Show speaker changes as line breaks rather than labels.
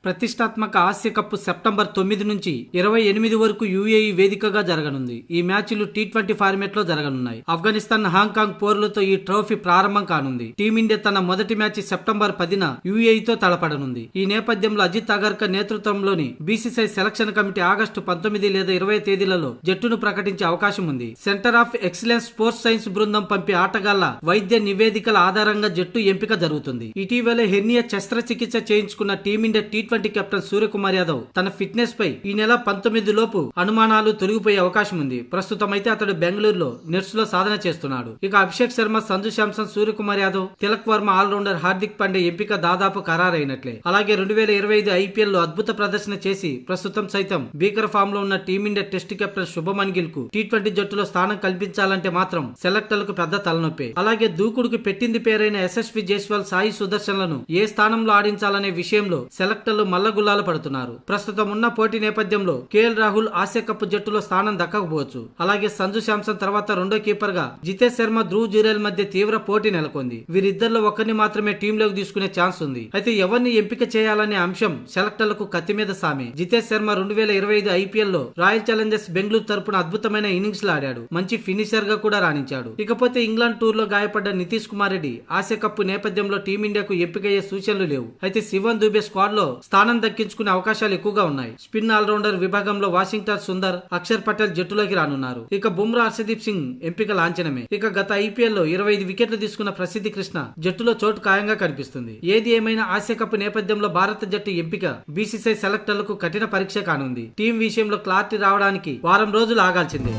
ప్రతిష్టాత్మక Asia cup September 9 నుంచి 28 వరకు యుఏఈ వేదికగా జరగనుంది. ఈ మ్యాచ్లు టీ20 ఫార్మేట్ లో జరగనున్నాయి. ఆఫ్ఘనిస్తాన్, హాంకాంగ్ పోరులతో ఈ ట్రోఫీ ప్రారంభం కానుంది. టీమిండియా తన మొదటి మ్యాచ్ సెప్టెంబర్ 10న యుఏఈతో తలపడనుంది. ఈ నేపథ్యంలో అజిత్ అగర్కర్ నేతృత్వంలోని బీసీసీఐ సెలక్షన్ కమిటీ ఆగస్టు 19 లేదా 20 తేదీలలో జట్టును ప్రకటించే అవకాశం ఉంది. Centre of excellence sports science బృందం పంపే ఆటగాళ్ల వైద్య నివేదికల ఆధారంగా జట్టు ఎంపిక జరుగుతుంది. ఇటీవల హెర్నియా శస్త్రచికిత్స చేయించుకున్న team India T20 captain Suryakumar Yadav తన ఫిట్నెస్ పై ఈ నెల 19 లోపు అనుమానాలు తొలగిపోయే అవకాశం ఉంది. ప్రస్తుతం అయితే అతడు బెంగళూరులో నెట్స్ లో సాధన చేస్తున్నాడు. ఇక అభిషేక్ శర్మ, సంజు శాంసన్, సూర్యకుమార్ యాదవ్, తిలక్ వర్మ, ఆల్రౌండర్ హార్దిక్ పాండే ఎంపిక దాదాపు ఖరారైనట్లే. అలాగే 2025 ఐపీఎల్ లో అద్భుత ప్రదర్శన చేసి ప్రస్తుతం సైతం భీకర ఫామ్ లో ఉన్న team India test captain Shubman Gill కు టీ20 జట్టులో స్థానం కల్పించాలంటే మాత్రం సెలెక్టర్లకు పెద్ద తలనొప్పి. అలాగే దూకుడుకు పెట్టింది పేరైన యశస్వి జైస్వాల్, సాయి సుదర్శన్లను ఏ స్థానంలో ఆడించాలనే విషయంలో సెలెక్టర్లు మల్లగుల్లాలు పడుతున్నారు. ప్రస్తుతం ఉన్న పోటీ నేపథ్యంలో కేఎల్ రాహుల్ ఆసియా కప్ జట్టులో స్థానం దక్కకపోవచ్చు. అలాగే సంజు శాంసన్ తర్వాత రెండో కీపర్ గా జితేష్ శర్మ, ధ్రువ్ జురేల్ మధ్య తీవ్ర పోటీ నెలకొంది. వీరిద్దరిలో ఒకరిని మాత్రమే టీంలోకి తీసుకునే ఛాన్స్ ఉంది. అయితే ఎవరిని ఎంపిక చేయాలనే అంశం సెలెక్టర్లకు కత్తి మీద సామే. జితేష్ శర్మ 2025 ఐపీఎల్ లో రాయల్ ఛాలెంజర్స్ బెంగళూరు తరపున అద్భుతమైన ఇన్నింగ్స్ ఆడాడు. మంచి ఫినిషర్ గా కూడా రాణించాడు. ఇకపోతే ఇంగ్లాండ్ టూర్ లో గాయపడ్డ నితీష్ కుమార్ రెడ్డి ఆసియా కప్ నేపథ్యంలో టీమిండియాకు ఎంపికయ్యే సూచనలు లేవు. అయితే శివన్ దూబే స్క్వాడ్ లో స్థానం దక్కించుకునే అవకాశాలు ఎక్కువగా ఉన్నాయి. స్పిన్ ఆల్రౌండర్ విభాగంలో వాషింగ్టన్ సుందర్, అక్షర్ పటేల్ జట్టులోకి రానున్నారు. ఇక బుమ్రా, హర్షదీప్ సింగ్ ఎంపిక లాంఛనమే. ఇక గత ఐపీఎల్ లో 25 వికెట్లు తీసుకున్న ప్రసిద్ధి కృష్ణ జట్టులో చోటు ఖాయంగా కనిపిస్తుంది. ఏది ఏమైనా ఆసియా కప్ నేపథ్యంలో భారత జట్టు ఎంపిక బీసీసీఐ సెలెక్టర్లకు కఠిన పరీక్ష కానుంది. టీం విషయంలో క్లారిటీ రావడానికి వారం రోజులు ఆగాల్సిందే.